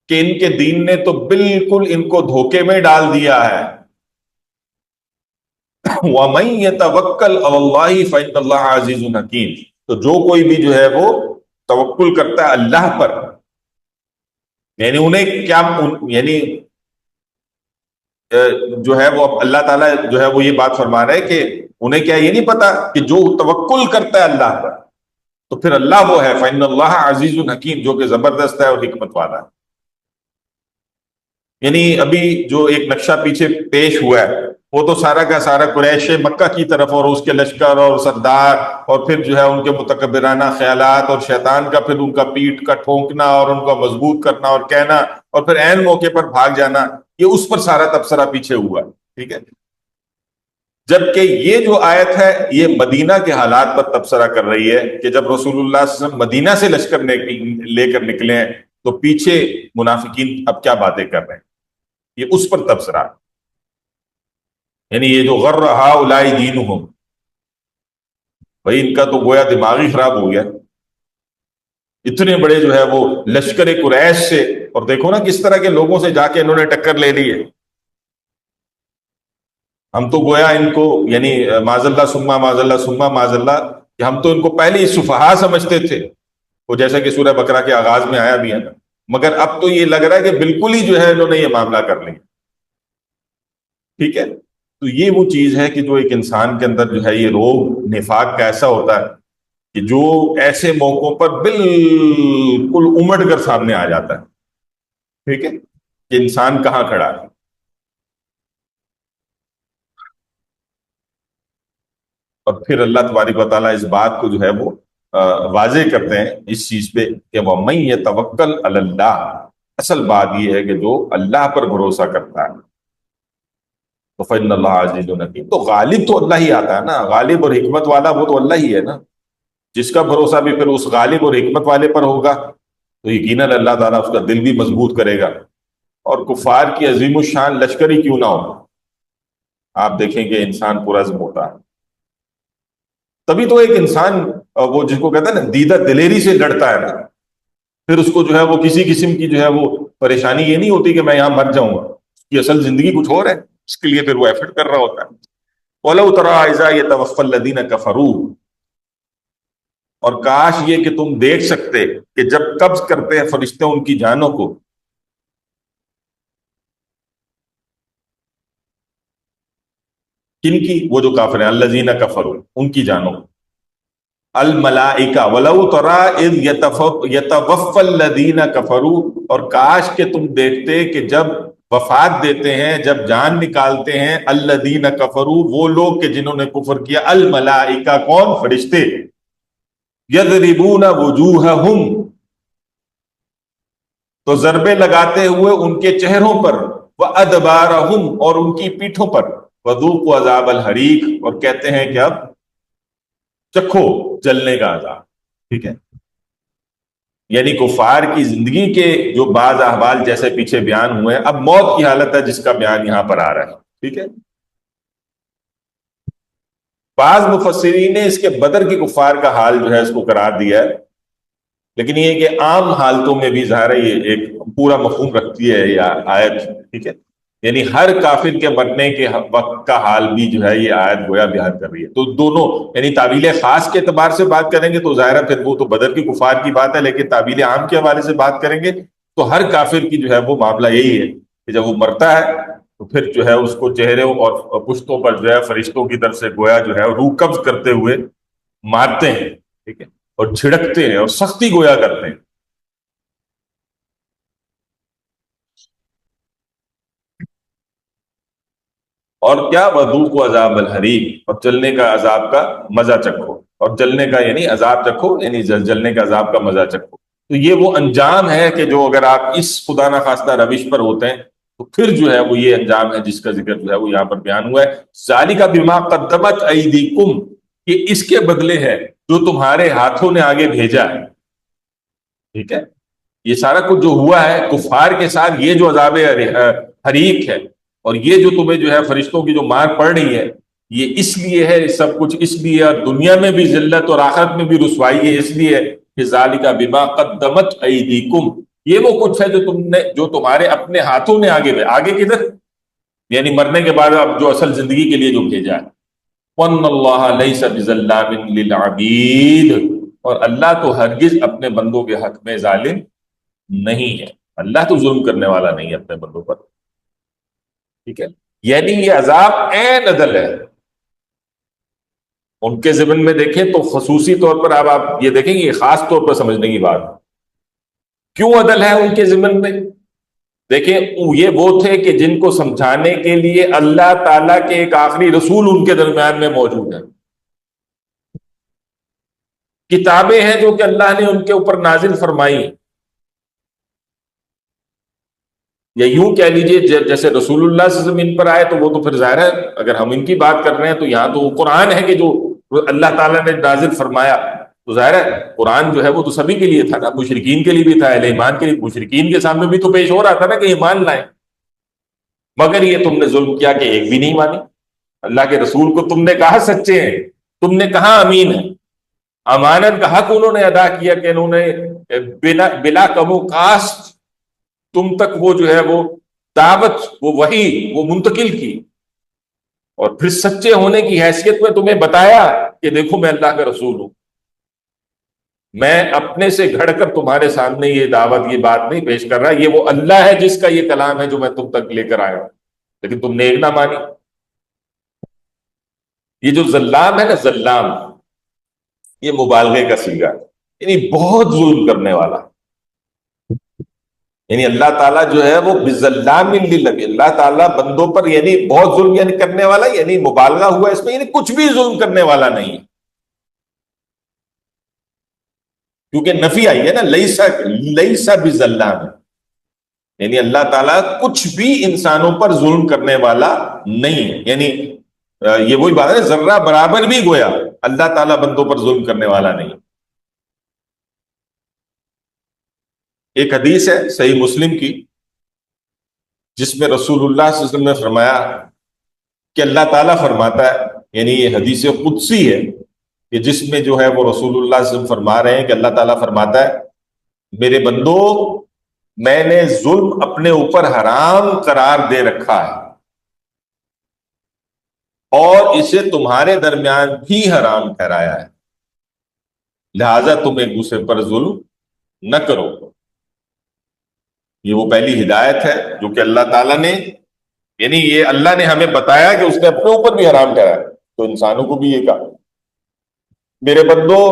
کہ ان کے دین نے تو بالکل ان کو دھوکے میں ڈال دیا ہے۔ وَمَن يَتَوَكَّلْ عَلَى اللَّهِ فَإِنَّ اللَّهَ عَزِيزٌ حَكِيمٌ، تو جو کوئی بھی جو ہے وہ توکل کرتا ہے اللہ پر، یعنی انہیں کیا یعنی جو ہے وہ اللہ تعالیٰ جو ہے وہ یہ بات فرما رہے کہ انہیں کیا یہ نہیں پتا کہ جو توکل کرتا ہے اللہ پر تو پھر اللہ وہ ہے فَإِنَّ اللَّهَ عَزِيزٌ حَكِيمٌ، جو کہ زبردست ہے اور حکمت والا ہے۔ یعنی ابھی جو ایک نقشہ پیچھے پیش ہوا ہے وہ تو سارا کا سارا قریش مکہ کی طرف اور اس کے لشکر اور سردار، اور پھر جو ہے ان کے متکبرانہ خیالات، اور شیطان کا پھر ان کا پیٹھ کا ٹھونکنا اور ان کا مضبوط کرنا اور کہنا، اور پھر عین موقع پر بھاگ جانا، یہ اس پر سارا تبصرہ پیچھے ہوا، ٹھیک ہے۔ جبکہ یہ جو آیت ہے یہ مدینہ کے حالات پر تبصرہ کر رہی ہے کہ جب رسول اللہ صلی اللہ علیہ وسلم مدینہ سے لشکر لے کر نکلے ہیں تو پیچھے منافقین اب کیا باتیں کر رہے ہیں، یہ اس پر تبصرہ، یعنی یہ جو غر ہؤلاء دینہم، بھائی ان کا تو گویا دماغ ہی خراب ہو گیا، اتنے بڑے جو ہے وہ لشکر قریش سے، اور دیکھو نا کس طرح کے لوگوں سے جا کے انہوں نے ٹکر لے لی ہے۔ ہم تو گویا ان کو یعنی معاذ اللہ ثم معاذ اللہ ثم معاذ اللہ کہ ہم تو ان کو پہلے ہی سفہا سمجھتے تھے، وہ جیسا کہ سورہ بقرہ کے آغاز میں آیا بھی ہے نا، مگر اب تو یہ لگ رہا ہے کہ بالکل ہی جو ہے انہوں نے یہ معاملہ کر لیا، ٹھیک ہے۔ تو یہ وہ چیز ہے کہ جو ایک انسان کے اندر جو ہے یہ روگ نفاق کا ایسا ہوتا ہے کہ جو ایسے موقعوں پر بالکل امڑ کر سامنے آ جاتا ہے، ٹھیک ہے، کہ انسان کہاں کھڑا ہے۔ اور پھر اللہ تبارک و تعالیٰ اس بات کو جو ہے وہ واضح کرتے ہیں اس چیز پہ کہ وَمَن يَتَوَكَّلْ عَلَى اللَّهِ، اصل بات یہ ہے کہ جو اللہ پر بھروسہ کرتا ہے تو فَإِنَّ اللَّهَ عَزِيزٌ حَكِيمٌ، تو غالب تو اللہ ہی آتا ہے نا، غالب اور حکمت والا وہ تو اللہ ہی ہے نا، جس کا بھروسہ بھی پھر اس غالب اور حکمت والے پر ہوگا تو یقیناً اللہ تعالیٰ اس کا دل بھی مضبوط کرے گا۔ اور کفار کی عظیم الشان لشکر ہی کیوں نہ ہو، آپ دیکھیں کہ انسان پرعزم ہوتا ہے، تبھی تو ایک انسان وہ جس کو کہتا ہے نا دیدہ دلیری سے لڑتا ہے نا، پھر اس کو جو ہے وہ کسی قسم کی جو ہے وہ پریشانی یہ نہیں ہوتی کہ میں یہاں مر جاؤں گا، اس کی اصل زندگی کچھ اور ہے، اس کے لیے پھر وہ ایفرٹ کر رہا ہوتا ہے۔ وَلَوْ تَرَىٰ إِذَا يَتَوَفَّى الَّذِينَ كَفَرُوا، اور کاش یہ کہ تم دیکھ سکتے کہ جب قبض کرتے ہیں فرشتے ان کی جانوں کو، کن کی، وہ جو کافر ہیں، الذین کفروا، ان کی جانوں کو، الملائکہ ولو تری اذ یتوفی الذین کفروا، اور کاش کہ تم دیکھتے کہ جب وفات دیتے ہیں، جب جان نکالتے ہیں، الذین کفروا، وہ لوگ کہ جنہوں نے کفر کیا، الملائکہ کون؟ فرشتے، یضربون وجوہہم، تو ضربے لگاتے ہوئے ان کے چہروں پر، وادبارہم، اور ان کی پیٹھوں پر، وذوقوا عذاب الحریق، اور کہتے ہیں کہ اب چکھو جلنے کا عذاب. ٹھیک ہے، یعنی کفار کی زندگی کے جو بعض احوال جیسے پیچھے بیان ہوئے ہیں، اب موت کی حالت ہے جس کا بیان یہاں پر آ رہا ہے. ٹھیک ہے، بعض مفسرین نے اس کے بدر کی کفار کا حال جو ہے اس کو قرار دیا ہے، لیکن یہ کہ عام حالتوں میں بھی ظاہر ہے یہ ایک پورا مفہوم رکھتی ہے یا آیت. ٹھیک ہے، یعنی ہر کافر کے مرنے کے وقت کا حال بھی جو ہے یہ آیت گویا بیان کر رہی ہے. تو دونوں یعنی تعبیل خاص کے اعتبار سے بات کریں گے تو ظاہر ہے پھر وہ تو بدر کی کفار کی بات ہے، لیکن تعبیل عام کے حوالے سے بات کریں گے تو ہر کافر کی جو ہے وہ معاملہ یہی ہے کہ جب وہ مرتا ہے تو پھر جو ہے اس کو چہروں اور پشتوں پر جو ہے فرشتوں کی طرف سے گویا جو ہے روح قبض کرتے ہوئے مارتے ہیں. ٹھیک ہے، اور جھڑکتے ہیں اور سختی گویا کرتے ہیں. اور کیا؟ وذوقوا عذاب الحریق، اور جلنے کا عذاب کا مزہ چکھو. اور جلنے کا یعنی عذاب چکھو، یعنی جلنے کا عذاب کا مزہ چکھو. تو یہ وہ انجام ہے کہ جو اگر آپ اس خدا نخواستہ روش پر ہوتے ہیں تو پھر جو ہے وہ یہ انجام ہے جس کا ذکر جو ہے وہ یہاں پر بیان ہوا ہے. ذالک بما قدمت ایدیکم، یہ اس کے بدلے ہے جو تمہارے ہاتھوں نے آگے بھیجا ہے. ٹھیک ہے، یہ سارا کچھ جو ہوا ہے کفار کے ساتھ، یہ جو عذاب حریق ہے اور یہ جو تمہیں جو ہے فرشتوں کی جو مار پڑ رہی ہے، یہ اس لیے ہے، سب کچھ اس لیے، اور دنیا میں بھی ذلت اور آخرت میں بھی رسوائی ہے اس لیے کہ ذالک بما قدمت ایدیکم، یہ وہ کچھ ہے جو تمہارے اپنے ہاتھوں نے آگے کدھر؟ یعنی مرنے کے بعد اب جو اصل زندگی کے لیے جو بھیجا ہے. وَأَنَّ اللَّهَ لَيْسَ بِظَلَّامٍ لِّلْعَبِيدِ، اور اللہ تو ہرگز اپنے بندوں کے حق میں ظالم نہیں ہے. اللہ تو ظلم کرنے والا نہیں ہے اپنے بندوں پر. ٹھیک ہے، یعنی یہ عذاب عین عدل ہے. ان کے ضمن میں دیکھیں تو خصوصی طور پر اب آپ یہ دیکھیں یہ خاص طور پر سمجھنے کی بات، کیوں عدل ہے ان کے ضمن میں؟ دیکھیں یہ وہ تھے کہ جن کو سمجھانے کے لیے اللہ تعالیٰ کے ایک آخری رسول ان کے درمیان میں موجود ہے. کتابیں ہیں جو کہ اللہ نے ان کے اوپر نازل فرمائی، یا یوں کہہ لیجئے جیسے رسول اللہ صلی اللہ علیہ وسلم ان پر آئے تو وہ تو پھر ظاہر ہے اگر ہم ان کی بات کر رہے ہیں تو یہاں تو وہ قرآن ہے کہ جو اللہ تعالیٰ نے نازل فرمایا، تو ظاہر ہے قرآن جو ہے وہ تو سبھی کے لیے تھا نا، مشرکین کے لیے بھی تھا، اہل ایمان کے لیے. مشرکین کے سامنے بھی تو پیش ہو رہا تھا نا کہ ایمان لائیں، مگر یہ تم نے ظلم کیا کہ ایک بھی نہیں مانی. اللہ کے رسول کو تم نے کہا سچے ہیں، تم نے کہا امین ہے، امانت کا حق انہوں نے ادا کیا کہ انہوں نے بلا کم و کاسٹ تم تک وہ جو ہے وہ دعوت، وہ وحی وہ منتقل کی، اور پھر سچے ہونے کی حیثیت میں تمہیں بتایا کہ دیکھو میں اللہ کا رسول ہوں، میں اپنے سے گھڑ کر تمہارے سامنے یہ دعوت یہ بات نہیں پیش کر رہا، یہ وہ اللہ ہے جس کا یہ کلام ہے جو میں تم تک لے کر آیا ہوں، لیکن تم نے ایک نہ مانی. یہ جو ظلام ہے نا، ظلام یہ مبالغے کا صیغہ ہے، یعنی بہت ظلم کرنے والا. یعنی اللہ تعالیٰ جو ہے وہ بظلام للعبید، اللہ تعالیٰ بندوں پر یعنی بہت ظلم یعنی کرنے والا، یعنی مبالغہ ہوا اس میں، یعنی کچھ بھی ظلم کرنے والا نہیں، کیونکہ نفی آئی ہے نا، لیسا بظلام، یعنی اللہ تعالیٰ کچھ بھی انسانوں پر ظلم کرنے والا نہیں ہے. یعنی یہ وہی بات ہے، ذرہ برابر بھی گویا اللہ تعالیٰ بندوں پر ظلم کرنے والا نہیں. ایک حدیث ہے صحیح مسلم کی جس میں رسول اللہ صلی اللہ علیہ وسلم نے فرمایا کہ اللہ تعالیٰ فرماتا ہے، یعنی یہ حدیث قدسی ہے کہ جس میں جو ہے وہ رسول اللہ صلی اللہ علیہ وسلم فرما رہے ہیں کہ اللہ تعالیٰ فرماتا ہے میرے بندو، میں نے ظلم اپنے اوپر حرام قرار دے رکھا ہے اور اسے تمہارے درمیان بھی حرام ٹھہرایا ہے، لہذا تم ایک دوسرے پر ظلم نہ کرو. یہ وہ پہلی ہدایت ہے جو کہ اللہ تعالیٰ نے، یعنی یہ اللہ نے ہمیں بتایا کہ اس نے اپنے اوپر بھی حرام ٹھہرایا، تو انسانوں کو بھی یہ کہا. میرے بندو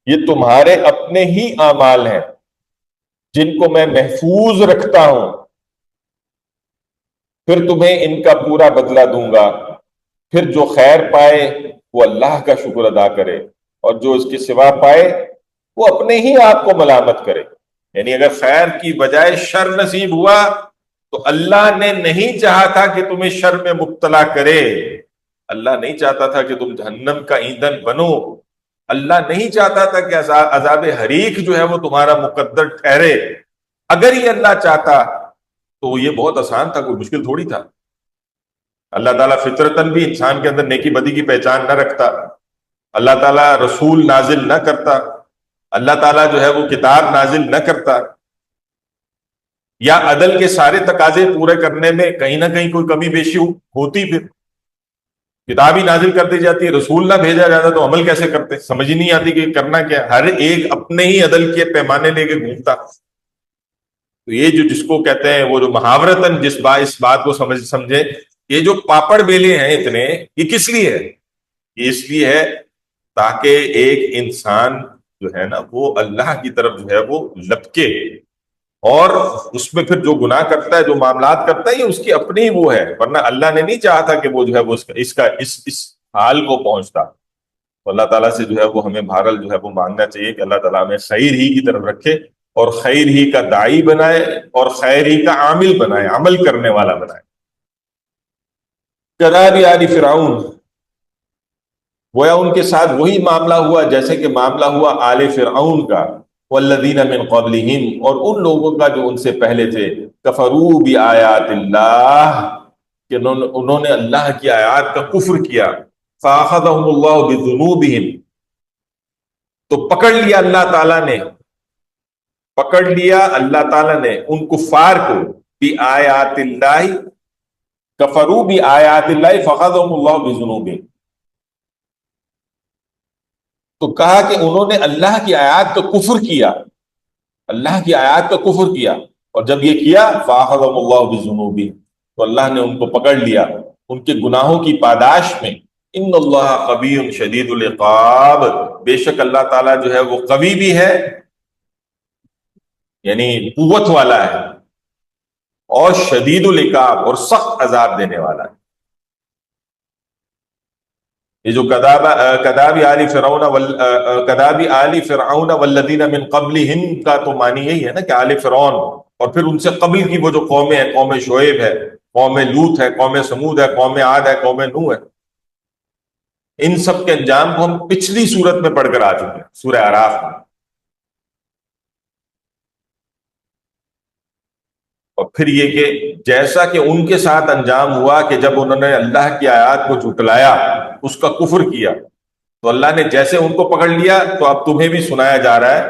یہ تمہارے اپنے ہی اعمال ہیں جن کو میں محفوظ رکھتا ہوں، پھر تمہیں ان کا پورا بدلہ دوں گا۔ پھر جو خیر پائے وہ اللہ کا شکر ادا کرے، اور جو اس کے سوا پائے وہ اپنے ہی آپ کو ملامت کرے۔ یعنی اگر خیر کی بجائے شر نصیب ہوا تو اللہ نے نہیں چاہا تھا کہ تمہیں شر میں مبتلا کرے، اللہ نہیں چاہتا تھا کہ تم جہنم کا ایندھن بنو، اللہ نہیں چاہتا تھا کہ عذاب حریق جو ہے وہ تمہارا مقدر ٹھہرے۔ اگر یہ اللہ چاہتا تو یہ بہت آسان تھا، کوئی مشکل تھوڑی تھا۔ اللہ تعالیٰ فطرتاً بھی انسان کے اندر نیکی بدی کی پہچان نہ رکھتا، اللہ تعالیٰ رسول نازل نہ کرتا، اللہ تعالیٰ جو ہے وہ کتاب نازل نہ کرتا، یا عدل کے سارے تقاضے پورے کرنے میں کہیں نہ کہیں کوئی کمی بیشی ہوتی، پھر کتاب ہی نازل کر دی جاتی، رسول نہ بھیجا جاتا تو عمل کیسے کرتے؟ سمجھ ہی نہیں آتی کہ کرنا کیا، ہر ایک اپنے ہی عدل کے پیمانے لے کے گھومتا۔ تو یہ جو جس کو کہتے ہیں وہ جو محاورتاً اس بات کو سمجھے، یہ جو پاپڑ بیلے ہیں اتنے، یہ کس لیے ہے؟ یہ اس لیے ہے تاکہ ایک انسان جو ہے نا وہ اللہ کی طرف جو ہے وہ لپکے، اور اس میں پھر جو گناہ کرتا ہے، جو معاملات کرتا ہے، یہ اس کی اپنی وہ ہے، ورنہ اللہ نے نہیں چاہا تھا کہ وہ جو ہے وہ اس حال کو پہنچتا۔ تو اللہ تعالیٰ سے جو ہے وہ ہمیں بہرحال جو ہے وہ مانگنا چاہیے کہ اللہ تعالیٰ ہمیں خیر ہی کی طرف رکھے، اور خیر ہی کا داعی بنائے، اور خیر ہی کا عامل بنائے، عمل کرنے والا بنائے۔ کداب آل فرعون، گویا ان کے ساتھ وہی معاملہ ہوا جیسے کہ معاملہ ہوا آل فرعون کا، والذین من قبلہم، اور ان لوگوں کا جو ان سے پہلے تھے، کفروا بآیات اللہ، کہ انہوں نے اللہ کی آیات کا کفر کیا، فاخذہم اللہ بذنوبہم، تو پکڑ لیا اللہ تعالیٰ نے، پکڑ لیا اللہ تعالیٰ نے ان کفار کو، بآیات اللہ، کفروا بآیات اللہ فاخذہم اللہ بذنوبہم، تو کہا کہ انہوں نے اللہ کی آیات کا کفر کیا، اللہ کی آیات کا کفر کیا، اور جب یہ کیا فاخذہم اللہ بذنوبہم، تو اللہ نے ان کو پکڑ لیا ان کے گناہوں کی پاداش میں۔ ان اللہ قوی شدید العقاب، بے شک اللہ تعالیٰ جو ہے وہ قوی بھی ہے، یعنی قوت والا ہے، اور شدید العقاب، اور سخت عذاب دینے والا ہے۔ یہ جو کداب آل فرعون والذین من قبلہم کا تو معنی یہی ہے نا کہ آل فرعون، اور پھر ان سے قبل کی وہ جو قومیں ہیں، قوم شعیب ہے، قوم لوط ہے، قوم سمود ہے، قوم عاد ہے، قوم نوح ہے، ان سب کے انجام کو ہم پچھلی صورت میں پڑھ کر آ چکے ہیں، سورہ اعراف میں۔ اور پھر یہ کہ جیسا کہ ان کے ساتھ انجام ہوا کہ جب انہوں نے اللہ کی آیات کو جھٹلایا، اس کا کفر کیا، تو اللہ نے جیسے ان کو پکڑ لیا، تو اب تمہیں بھی سنایا جا رہا ہے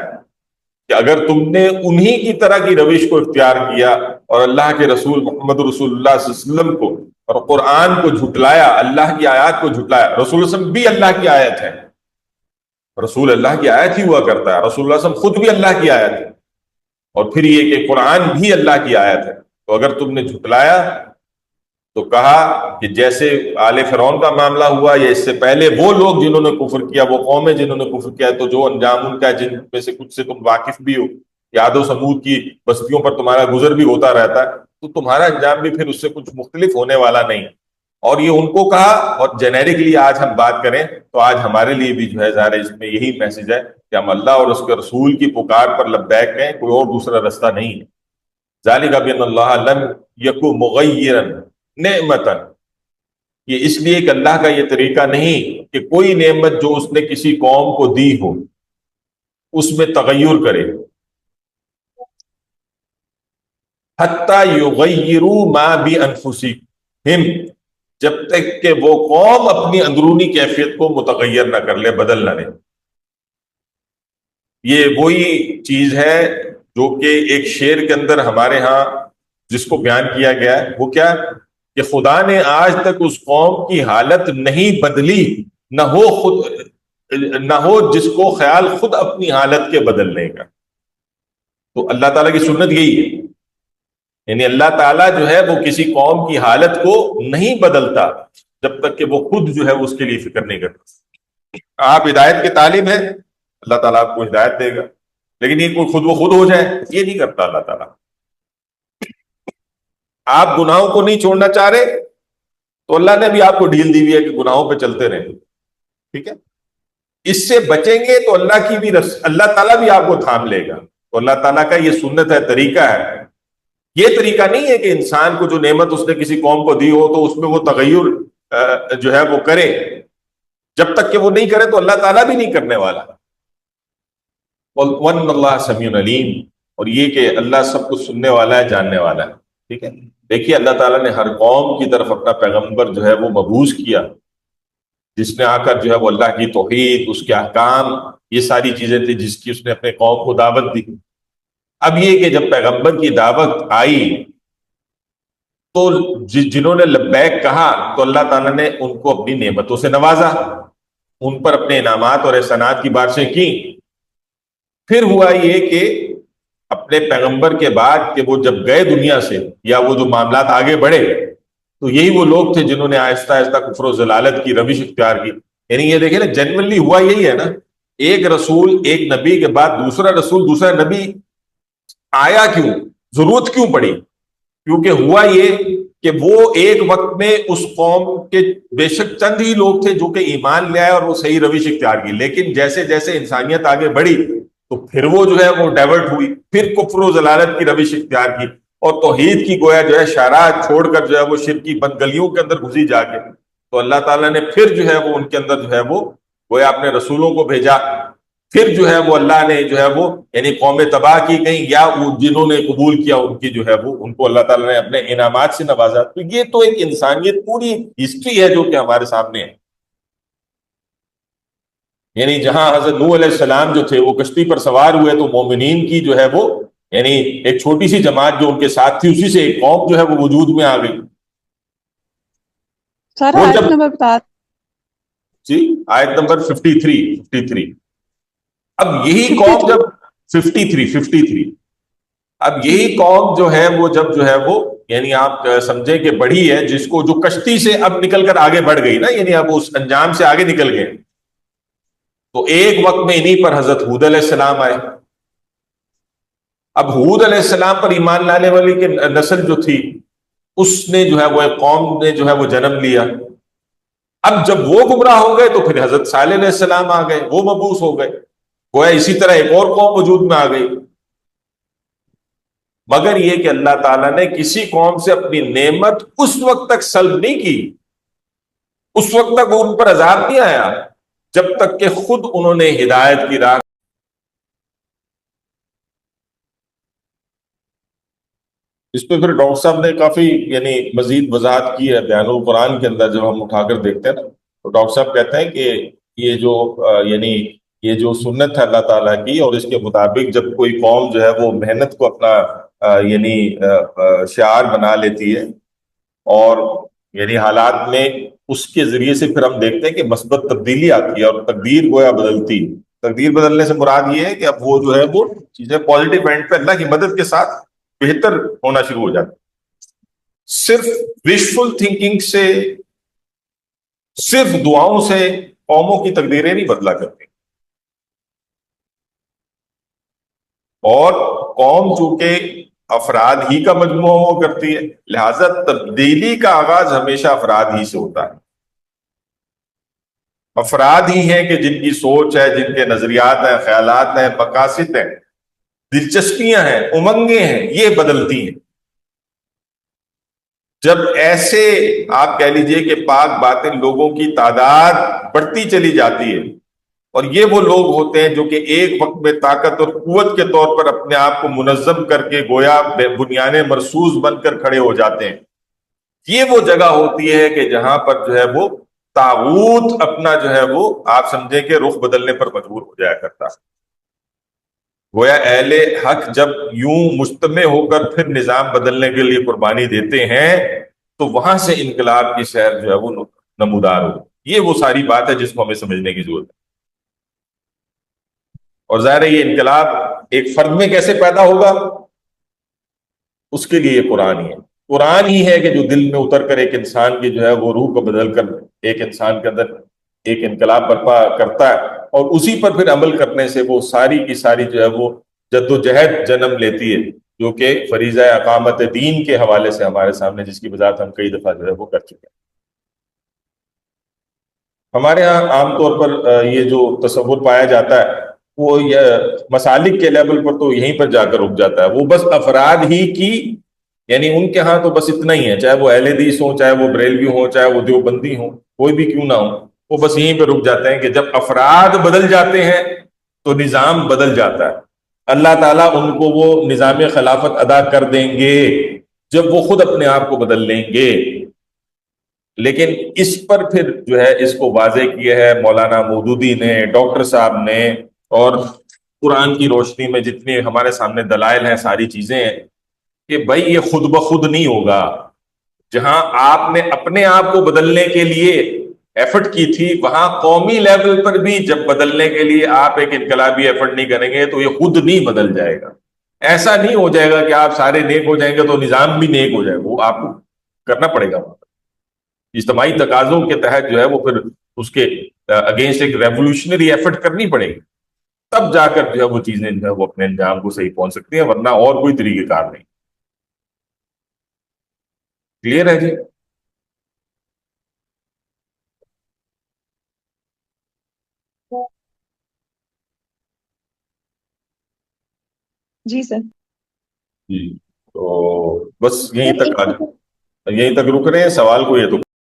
کہ اگر تم نے انہی کی طرح کی روش کو اختیار کیا اور اللہ کے رسول محمد رسول اللہ صلی اللہ علیہ وسلم کو اور قرآن کو جھٹلایا، اللہ کی آیات کو جھٹلایا، رسول اللہ صلی اللہ علیہ وسلم بھی اللہ کی آیت ہے، رسول اللہ کی آیت ہی ہوا کرتا ہے، رسول اللہ صلی اللہ علیہ وسلم خود بھی اللہ کی آیت ہے، اور پھر یہ کہ قرآن بھی اللہ کی آیت ہے، تو اگر تم نے جھٹلایا تو کہا کہ جیسے آل فرعون کا معاملہ ہوا، یا اس سے پہلے وہ لوگ جنہوں نے کفر کیا، وہ قومیں جنہوں نے کفر کیا، تو جو انجام ان کا جن میں سے کچھ سے تم واقف بھی ہو، عاد و سمود کی بستیوں پر تمہارا گزر بھی ہوتا رہتا ہے، تو تمہارا انجام بھی پھر اس سے کچھ مختلف ہونے والا نہیں۔ اور یہ ان کو کہا، اور جنیرکلی آج ہم بات کریں تو آج ہمارے لیے بھی جو ہے ظاہر اس میں یہی میسج ہے کہ ہم اللہ اور اس کے رسول کی پکار پر لبیک ہیں، کوئی اور دوسرا رستہ نہیں ہے۔ ذالک بان اللہ لم یک مغیرا نعمتا، یہ اس لیے کہ اللہ کا یہ طریقہ نہیں کہ کوئی نعمت جو اس نے کسی قوم کو دی ہو اس میں تغیر کرے، حتی یغیروا ما بانفسہم، جب تک کہ وہ قوم اپنی اندرونی کیفیت کو متغیر نہ کر لے، بدل نہ لے۔ یہ وہی چیز ہے جو کہ ایک شعر کے اندر ہمارے ہاں جس کو بیان کیا گیا ہے، وہ کیا کہ خدا نے آج تک اس قوم کی حالت نہیں بدلی، نہ ہو جس کو خیال خود اپنی حالت کے بدلنے کا۔ تو اللہ تعالیٰ کی سنت یہی ہے، یعنی اللہ تعالیٰ جو ہے وہ کسی قوم کی حالت کو نہیں بدلتا جب تک کہ وہ خود جو ہے اس کے لیے فکر نہیں کرتا۔ آپ ہدایت کے طالب ہیں، اللہ تعالیٰ آپ کو ہدایت دے گا، لیکن یہ کوئی خود بخود ہو جائے یہ نہیں کرتا اللہ تعالیٰ۔ آپ گناہوں کو نہیں چھوڑنا چاہ رہے تو اللہ نے بھی آپ کو ڈھیل دی ہوئی ہے کہ گناہوں پہ چلتے رہیں، ٹھیک ہے؟ اس سے بچیں گے تو اللہ کی بھی اللہ تعالیٰ بھی آپ کو تھام لے گا۔ تو اللہ تعالیٰ کا یہ سنت ہے، طریقہ ہے۔ یہ طریقہ نہیں ہے کہ انسان کو جو نعمت اس نے کسی قوم کو دی ہو تو اس میں وہ تغیر جو ہے وہ کرے، جب تک کہ وہ نہیں کرے تو اللہ تعالیٰ بھی نہیں کرنے والا۔ وَأَنَّ اللَّهَ سَمِيعٌ عَلِيمٌ، اور یہ کہ اللہ سب کچھ سننے والا ہے، جاننے والا ہے، ٹھیک ہے؟ دیکھیے اللہ تعالیٰ نے ہر قوم کی طرف اپنا پیغمبر جو ہے وہ مبعوث کیا، جس نے آ کر جو ہے وہ اللہ کی توحید، اس کے احکام، یہ ساری چیزیں تھیں جس کی اس نے اپنے قوم کو دعوت دی۔ اب یہ کہ جب پیغمبر کی دعوت آئی تو جنہوں نے لبیک کہا تو اللہ تعالیٰ نے ان کو اپنی نعمتوں سے نوازا، ان پر اپنے انعامات اور احسانات کی بارشیں کی۔ پھر ہوا یہ کہ اپنے پیغمبر کے بعد کہ وہ جب گئے دنیا سے، یا وہ جو معاملات آگے بڑھے، تو یہی وہ لوگ تھے جنہوں نے آہستہ آہستہ کفر و ضلالت کی روش اختیار کی۔ یعنی یہ دیکھیں نا، جنرلی ہوا یہی ہے نا، ایک رسول ایک نبی کے بعد دوسرا رسول دوسرا نبی آیا کیوں، ضرورت کیوں پڑی؟ کیونکہ ہوا یہ کہ وہ ایک وقت میں اس قوم کے بے شک چند ہی لوگ تھے جو کہ ایمان لے آئے اور وہ صحیح روش اختیار کی، لیکن جیسے جیسے انسانیت آگے بڑھی تو پھر وہ جو ہے وہ ڈائیورٹ ہوئی، پھر کفر و ضلالت کی روش اختیار کی، اور توحید کی گویا جو ہے شعراء چھوڑ کر جو ہے وہ شرکی بد گلیوں کے اندر گھسی جا کے۔ تو اللہ تعالیٰ نے پھر جو ہے وہ ان کے اندر جو ہے وہ گویا اپنے رسولوں کو بھیجا، پھر جو ہے وہ اللہ نے جو ہے وہ یعنی قوم تباہ کی گئی، یا وہ جنہوں نے قبول کیا ان کی جو ہے وہ ان کو اللہ تعالیٰ نے اپنے انعامات سے نوازا۔ تو یہ تو ایک انسانیت پوری ہسٹری ہے جو کہ ہمارے سامنے ہے۔ یعنی جہاں حضرت نوح علیہ السلام جو تھے وہ کشتی پر سوار ہوئے تو مومنین کی جو ہے وہ یعنی ایک چھوٹی سی جماعت جو ان کے ساتھ تھی، اسی سے ایک قوم جو ہے وہ وجود میں آ گئی۔ سر وہ آیت جب نمبر بتا۔ جی آیت نمبر 53 اب یہی قوم 53 جب 53 اب یہی قوم جو ہے وہ جب جو ہے وہ یعنی آپ سمجھیں کہ بڑھی ہے، جس کو جو کشتی سے اب نکل کر آگے بڑھ گئی نا، یعنی اب اس انجام سے آگے نکل گئے، تو ایک وقت میں انہی پر حضرت ہود علیہ السلام آئے۔ اب ہود علیہ السلام پر ایمان لانے والی کی نسل جو تھی، اس نے جو ہے وہ ایک قوم نے جو ہے وہ جنم لیا۔ اب جب وہ گمراہ ہو گئے تو پھر حضرت صالح علیہ السلام آ گئے، وہ مبعوث ہو گئے، گویا اسی طرح ایک اور قوم وجود میں آ گئی۔ مگر یہ کہ اللہ تعالیٰ نے کسی قوم سے اپنی نعمت اس وقت تک سلب نہیں کی، اس وقت تک ان پر عذاب نہیں آیا جب تک کہ خود انہوں نے ہدایت کی راہ۔ اس پہ پھر ڈاکٹر صاحب نے کافی یعنی مزید وضاحت کی ہے بیان القرآن کے اندر۔ جب ہم اٹھا کر دیکھتے ہیں نا تو ڈاکٹر صاحب کہتے ہیں کہ یہ جو یعنی یہ جو سنت ہے اللہ تعالیٰ کی، اور اس کے مطابق جب کوئی قوم جو ہے وہ محنت کو اپنا یعنی شعار بنا لیتی ہے، اور یعنی حالات میں اس کے ذریعے سے پھر ہم دیکھتے ہیں کہ مثبت تبدیلی آتی ہے اور تقدیر گویا بدلتی ہے۔ تقدیر بدلنے سے مراد یہ ہے کہ اب وہ جو ہے وہ چیزیں پازیٹیو اینڈ پہ اللہ کی مدد کے ساتھ بہتر ہونا شروع ہو جاتا ہے۔ صرف وشفل تھنکنگ سے، صرف دعاؤں سے قوموں کی تقدیریں نہیں بدلا کرتی، اور قوم چونکہ افراد ہی کا مجموعہ ہوا کرتی ہے، لہذا تبدیلی کا آغاز ہمیشہ افراد ہی سے ہوتا ہے۔ افراد ہی ہیں کہ جن کی سوچ ہے، جن کے نظریات ہیں، خیالات ہیں، مقاصد ہیں، دلچسپیاں ہیں، امنگیں ہیں، یہ بدلتی ہیں۔ جب ایسے آپ کہہ لیجئے کہ پاک باطن لوگوں کی تعداد بڑھتی چلی جاتی ہے، اور یہ وہ لوگ ہوتے ہیں جو کہ ایک وقت میں طاقت اور قوت کے طور پر اپنے آپ کو منظم کر کے گویا بنیانے مرصوص بن کر کھڑے ہو جاتے ہیں، یہ وہ جگہ ہوتی ہے کہ جہاں پر جو ہے وہ طاغوت اپنا جو ہے وہ آپ سمجھیں کہ رخ بدلنے پر مجبور ہو جایا کرتا ہے۔ گویا اہل حق جب یوں مجتمع ہو کر پھر نظام بدلنے کے لیے قربانی دیتے ہیں تو وہاں سے انقلاب کی سیر جو ہے وہ نمودار ہو۔ یہ وہ ساری بات ہے جس کو ہمیں سمجھنے کی ضرورت ہے۔ اور ظاہر ہے یہ انقلاب ایک فرد میں کیسے پیدا ہوگا، اس کے لیے یہ قرآن ہی ہے۔ قرآن ہی ہے کہ جو دل میں اتر کر ایک انسان کی جو ہے وہ روح کو بدل کر ایک انسان کے اندر ایک انقلاب برپا کرتا ہے، اور اسی پر پھر عمل کرنے سے وہ ساری کی ساری جو ہے وہ جدوجہد جنم لیتی ہے، جو کہ فریضہ اقامت دین کے حوالے سے ہمارے سامنے، جس کی وضاحت ہم کئی دفعہ جو ہے وہ کر چکے ہیں۔ ہمارے ہاں عام طور پر یہ جو تصور پایا جاتا ہے وہ مسالک کے لیول پر تو یہیں پر جا کر رک جاتا ہے، وہ بس افراد ہی کی، یعنی ان کے ہاں تو بس اتنا ہی ہے، چاہے وہ اہل حدیث ہوں، چاہے وہ بریلوی ہوں، چاہے وہ دیوبندی ہوں، کوئی بھی کیوں نہ ہو، وہ بس یہیں پہ رک جاتے ہیں کہ جب افراد بدل جاتے ہیں تو نظام بدل جاتا ہے۔ اللہ تعالیٰ ان کو وہ نظام خلافت ادا کر دیں گے جب وہ خود اپنے آپ کو بدل لیں گے۔ لیکن اس پر پھر جو ہے اس کو واضح کیا ہے مولانا مودودی نے، ڈاکٹر صاحب نے، اور قرآن کی روشنی میں جتنے ہمارے سامنے دلائل ہیں، ساری چیزیں ہیں کہ بھائی یہ خود بخود نہیں ہوگا۔ جہاں آپ نے اپنے آپ کو بدلنے کے لیے ایفرٹ کی تھی، وہاں قومی لیول پر بھی جب بدلنے کے لیے آپ ایک انقلابی ایفرٹ نہیں کریں گے تو یہ خود نہیں بدل جائے گا۔ ایسا نہیں ہو جائے گا کہ آپ سارے نیک ہو جائیں گے تو نظام بھی نیک ہو جائے گا، وہ آپ کو کرنا پڑے گا، اجتماعی تقاضوں کے تحت جو ہے وہ پھر اس کے اگینسٹ ایک ریولوشنری ایفرٹ کرنی پڑے گی، تب جا کر جو ہے وہ چیزیں جو ہے وہ اپنے انجام کو صحیح پہنچ سکتی ہیں، ورنہ اور کوئی طریقہ کار نہیں۔ کلیئر ہے جی؟ جی سر۔ جی، تو بس یہیں تک رک رہے ہیں، سوال کوئی ہے تو